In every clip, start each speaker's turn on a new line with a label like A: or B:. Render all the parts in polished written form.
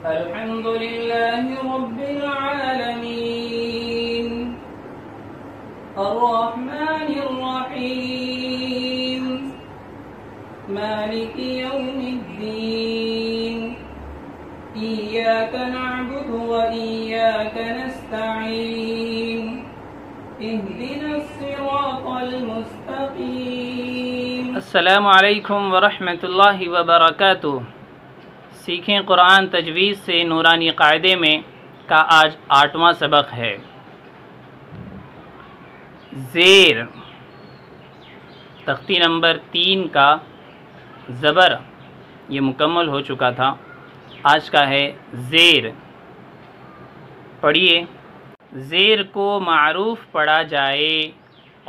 A: الحمد لله رب العالمين الرحمن الرحيم مالك يوم الدين إياك نعبد وإياك نستعين اهدنا الصراط المستقيم۔ السلام علیکم ورحمۃ اللہ وبرکاتہ۔ سیکھیں قرآن تجوید سے نورانی قاعدے میں کا آج 8واں سبق ہے۔ زیر تختی نمبر 3 کا زبر یہ مکمل ہو چکا تھا، آج کا ہے زیر۔ پڑھیے۔ زیر کو معروف پڑھا جائے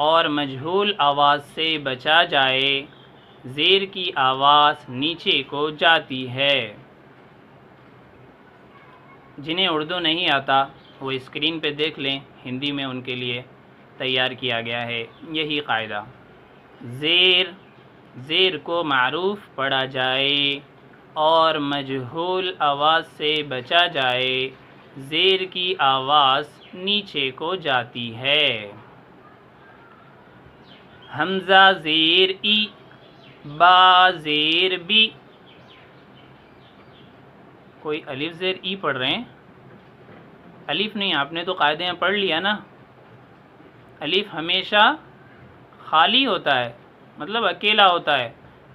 A: اور مجہول آواز سے بچا جائے، زیر کی آواز نیچے کو جاتی ہے۔ جنہیں اردو نہیں آتا وہ اسکرین پہ دیکھ لیں، ہندی میں ان کے لیے تیار کیا گیا ہے یہی قاعدہ۔ زیر کو معروف پڑھا جائے اور مجہول آواز سے بچا جائے، زیر کی آواز نیچے کو جاتی ہے۔ حمزہ زیر ای، با زیر بی۔ کوئی الف زیر ای پڑھ رہے ہیں؟ الف نہیں، آپ نے تو قاعدے میں پڑھ لیا نا۔ الف ہمیشہ خالی ہوتا ہے، مطلب اکیلا ہوتا ہے۔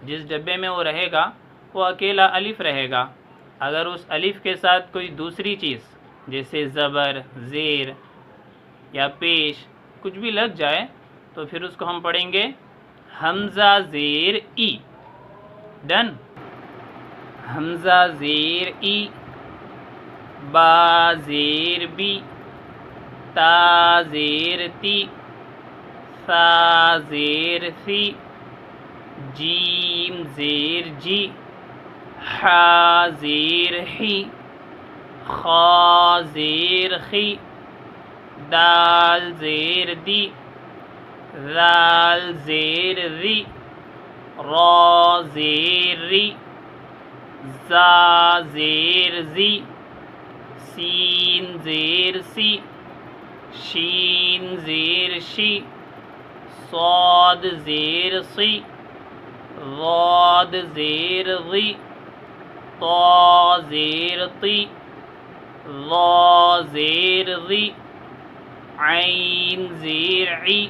A: جس ڈبے میں وہ رہے گا وہ اکیلا الف رہے گا۔ اگر اس الف کے ساتھ کوئی دوسری چیز جیسے زبر، زیر یا پیش کچھ بھی لگ جائے تو پھر اس کو ہم پڑھیں گے حمزہ زیر ای۔ ڈن۔ حمزہ زیر ای، با زیر بی، تا زیر تی، ثا زیر ثی، جیم زیر جی، حا زیر حی، خا زیر خی، دال زیر دی، ذال زیر ذی، را زیر ری، زا زیر زی، سین زیر سی، شین زیر شی، صاد زیر صی، ضاد زیر ضی، طا زیر طی، ظا زیر ضی، عین زیر عی،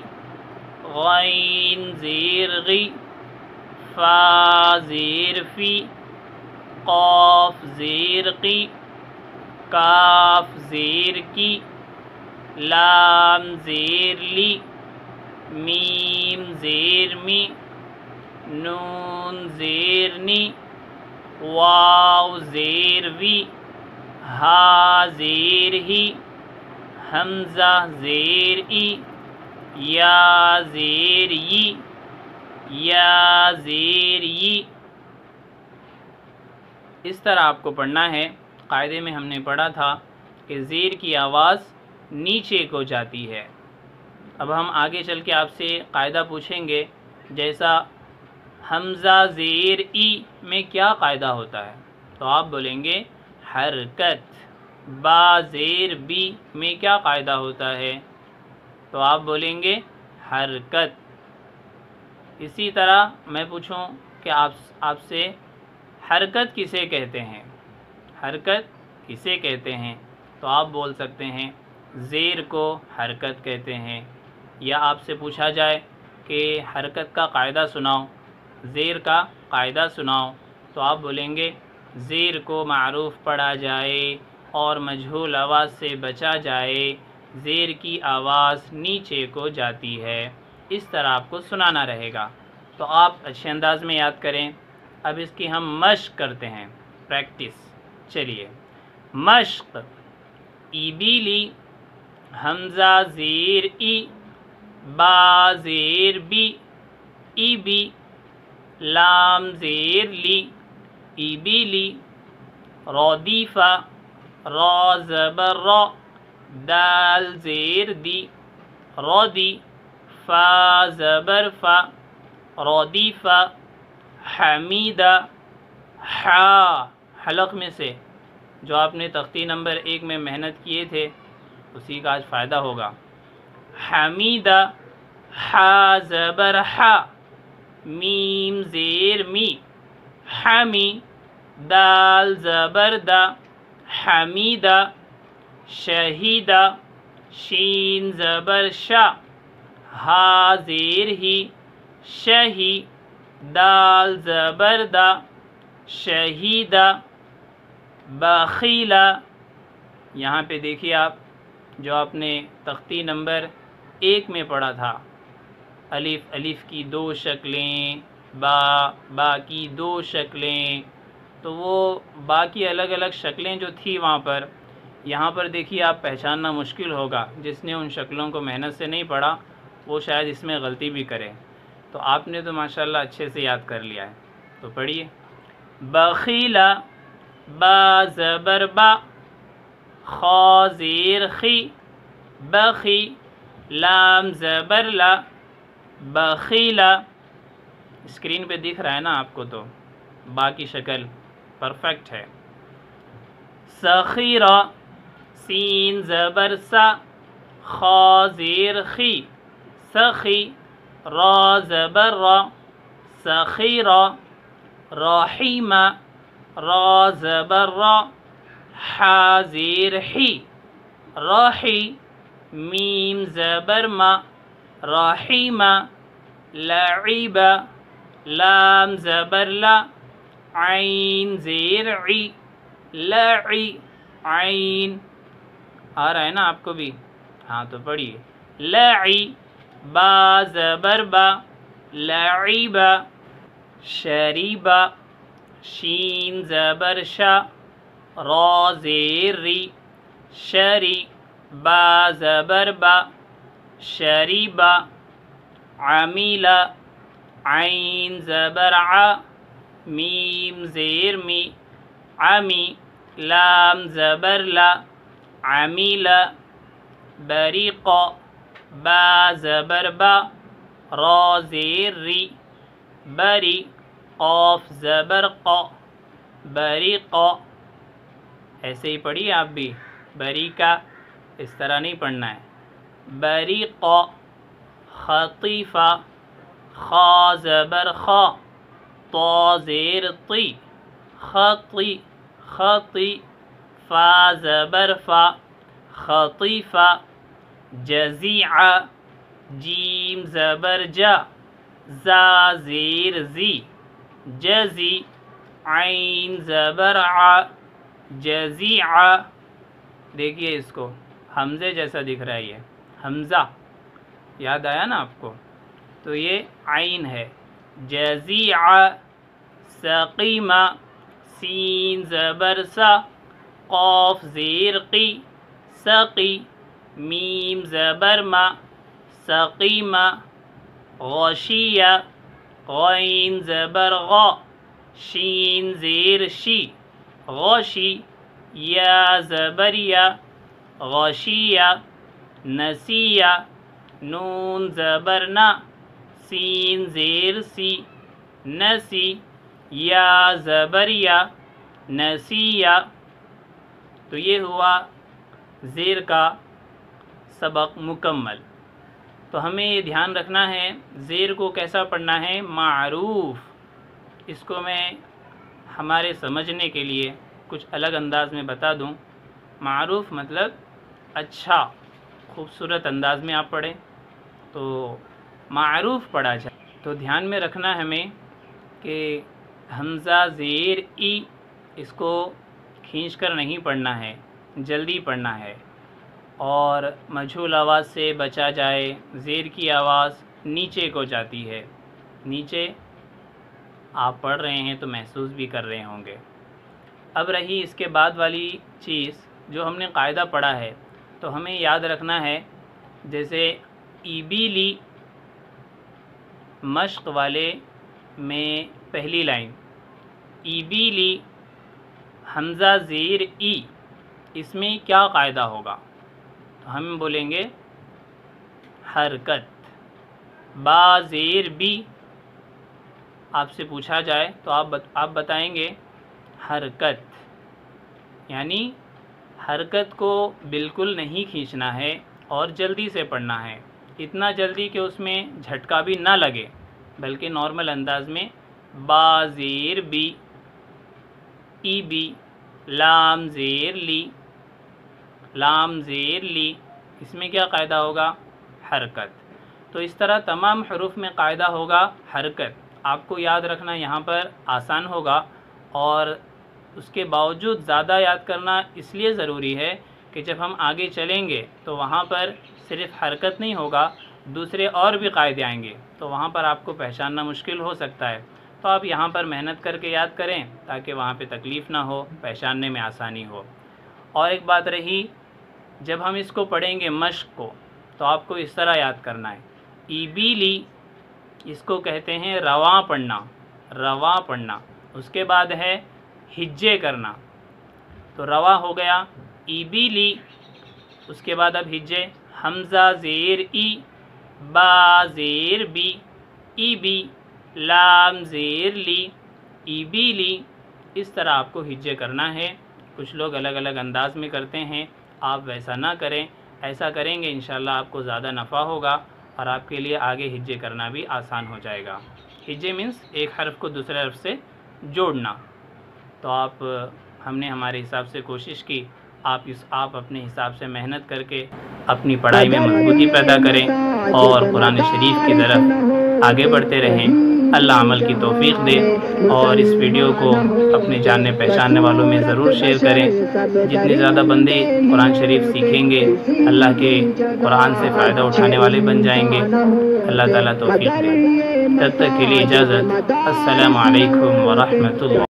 A: غین زیر غی، فا زیر فی، قاف زیر قی، کاف زیر کی، لام زیر لی، میم زیر می، نون زیر نی، واو زیر وی، ہا زیر ہی، حمزہ زیر ای، یا زیر ی، یا زیر ی۔ اس طرح آپ کو پڑھنا ہے۔ قاعدے میں ہم نے پڑھا تھا کہ زیر کی آواز نیچے کو جاتی ہے۔ اب ہم آگے چل کے آپ سے قاعدہ پوچھیں گے، جیسا حمزہ زیر ای میں کیا قاعدہ ہوتا ہے؟ تو آپ بولیں گے حرکت۔ با زیر بی میں کیا قاعدہ ہوتا ہے؟ تو آپ بولیں گے حرکت۔ اسی طرح میں پوچھوں کہ آپ سے حرکت کسے کہتے ہیں؟ حرکت کسے کہتے ہیں؟ تو آپ بول سکتے ہیں زیر کو حرکت کہتے ہیں۔ یا آپ سے پوچھا جائے کہ حرکت کا قاعدہ سناؤ، زیر کا قاعدہ سناؤ، تو آپ بولیں گے زیر کو معروف پڑھا جائے اور مجہول آواز سے بچا جائے، زیر کی آواز نیچے کو جاتی ہے۔ اس طرح آپ کو سنانا رہے گا۔ تو آپ اچھے انداز میں یاد کریں۔ اب اس کی ہم مشق کرتے ہیں، پریکٹس۔ چلیے۔ مشق۔ ای بی لی، حمزہ زیر ای، با زیر بی، ای بی، لام زیر لی، ای بی لی، رودیفہ، را زبر را، دال زیر دی، رودی، فا زبر فا، رودیفہ، حمیدہ، حا حلق میں سے جو آپ نے تختی نمبر 1 میں محنت کیے تھے اسی کا آج فائدہ ہوگا۔ حمیدہ، حا زبر حا، میم زیر می، حمی، دال زبر دا، حمیدہ۔ شہیدہ، شین زبر شا، ہا زیر ہی، شہی، دال زبر دا، شہیدہ۔ بخیلہ، یہاں پہ دیکھیے آپ جو آپ نے تختی نمبر 1 میں پڑھا تھا، الف کی 2 شکلیں، با کی 2 شکلیں، تو وہ با کی الگ الگ شکلیں جو تھی وہاں پر، یہاں پر دیکھیے آپ پہچاننا مشکل ہوگا۔ جس نے ان شکلوں کو محنت سے نہیں پڑھا وہ شاید اس میں غلطی بھی کرے، تو آپ نے تو ماشاءاللہ اچھے سے یاد کر لیا ہے، تو پڑھیے۔ بخیلہ، با زبر با، خا زیر خی، بخی، لام زبر لا، بخیلہ۔ اسکرین پہ دکھ رہا ہے نا آپ کو، تو با کی شکل پرفیکٹ ہے۔ سخیرہ، سین زبر سا، خا زیر خی، سخی، را زبر را، سخیرہ۔ رحیمہ، را زبر را، حا زیر حی، رحی، میم زبر ما، رحیمہ۔ لعیبہ، لام زبر لا، عین زیر عی، لعی، عین۔ آ رہا ہے نا آپ کو بھی؟ ہاں تو پڑھیے۔ لعی، با زبر با، لعیبہ۔ شریبہ، شین زبر شا، را زیر ری، شری، با زبر با، شریبہ۔ عمیلہ، عین زبر ع، میم زیر می، عمی، لام زبر لا، عمیلہ۔ بریقہ، با زبر با، را زیر ری، بری، قاف زبر قا، بریقہ۔ ایسے ہی پڑھیے آپ بھی، بری کا اس طرح نہیں پڑھنا ہے۔ بریقہ۔ خطیفہ، خا زبر خا، طا زیر طی، خطی، خطی، فا زبر فا، خطیفہ۔ جزیعہ، جیم زبر جا، زا زیر زی، جزی، عین زبر ع، جزیعہ۔ دیکھیے اس کو، حمزے جیسا دکھ رہا ہے، یہ حمزہ یاد آیا نا آپ کو، تو یہ عین ہے۔ جزیعہ۔ سقیمہ، سین زبر سا، قاف زیر قی، سقی، میم زبر ما، سقیمہ۔ غشیہ، غین زبر غا، شین زیر شی، غشی، یا زبر یا، غشیہ۔ نسیہ، نون زبر نا، سین زیر سی، نسی، یا زبر یا، نسیہ۔ تو یہ ہوا زیر کا سبق مکمل۔ تو ہمیں یہ دھیان رکھنا ہے زیر کو کیسا پڑھنا ہے، معروف۔ اس کو میں ہمارے سمجھنے کے لیے کچھ الگ انداز میں بتا دوں۔ معروف مطلب اچھا، خوبصورت انداز میں آپ پڑھیں تو معروف پڑھا جائے۔ تو دھیان میں رکھنا ہے ہمیں کہ حمزہ زیر ای، اس کو کھینچ کر نہیں پڑھنا ہے، جلدی پڑھنا ہے، اور مجھول آواز سے بچا جائے۔ زیر کی آواز نیچے کو جاتی ہے، نیچے آپ پڑھ رہے ہیں تو محسوس بھی کر رہے ہوں گے۔ اب رہی اس کے بعد والی چیز جو ہم نے قاعدہ پڑھا ہے، تو ہمیں یاد رکھنا ہے، جیسے ایبیلی مشق والے میں پہلی لائن، ایبیلی حمزہ زیر ای، اس میں کیا قاعدہ ہوگا؟ تو ہم بولیں گے حرکت۔ با زیر بی، آپ سے پوچھا جائے تو آپ بتائیں گے حرکت، یعنی حرکت کو بالکل نہیں کھینچنا ہے اور جلدی سے پڑھنا ہے، اتنا جلدی کہ اس میں جھٹکا بھی نہ لگے، بلکہ نارمل انداز میں با زیر بی، ای بی، لام زیر لی، لام زیر لی، اس میں کیا قاعدہ ہوگا؟ حرکت۔ تو اس طرح تمام حروف میں قاعدہ ہوگا حرکت۔ آپ کو یاد رکھنا یہاں پر آسان ہوگا، اور اس کے باوجود زیادہ یاد کرنا اس لیے ضروری ہے کہ جب ہم آگے چلیں گے تو وہاں پر صرف حرکت نہیں ہوگا، دوسرے اور بھی قاعدے آئیں گے، تو وہاں پر آپ کو پہچاننا مشکل ہو سکتا ہے۔ تو آپ یہاں پر محنت کر کے یاد کریں تاکہ وہاں پہ تکلیف نہ ہو، پہچاننے میں آسانی ہو۔ اور ایک بات رہی، جب ہم اس کو پڑھیں گے مشق کو، تو آپ کو اس طرح یاد کرنا ہے، ای بی لی، اس کو کہتے ہیں رواں پڑھنا، رواں پڑھنا۔ اس کے بعد ہے ہجے کرنا، تو رواں ہو گیا، ای بی لی، اس کے بعد اب ہجے، حمزہ زیر ای، با زیر بی، ای بی، لام زیر لی، ای بی لی، اس طرح آپ کو ہجے کرنا ہے۔ کچھ لوگ الگ الگ انداز میں کرتے ہیں، آپ ویسا نہ کریں، ایسا کریں گے انشاءاللہ آپ کو زیادہ نفع ہوگا اور آپ کے لیے آگے ہجے کرنا بھی آسان ہو جائے گا۔ ہجے مینس ایک حرف کو دوسرے حرف سے جوڑنا۔ تو ہم نے ہمارے حساب سے کوشش کی، آپ اپنے حساب سے محنت کر کے اپنی پڑھائی میں مضبوطی پیدا کریں اور قرآن شریف کی طرف آگے بڑھتے رہیں۔ اللہ عمل کی توفیق دے، اور اس ویڈیو کو اپنے جاننے پہچاننے والوں میں ضرور شیئر کریں۔ جتنے زیادہ بندے قرآن شریف سیکھیں گے، اللہ کے قرآن سے فائدہ اٹھانے والے بن جائیں گے۔ اللہ تعالیٰ توفیق دے۔ تب تک کے لیے اجازت، السلام علیکم ورحمۃ اللہ۔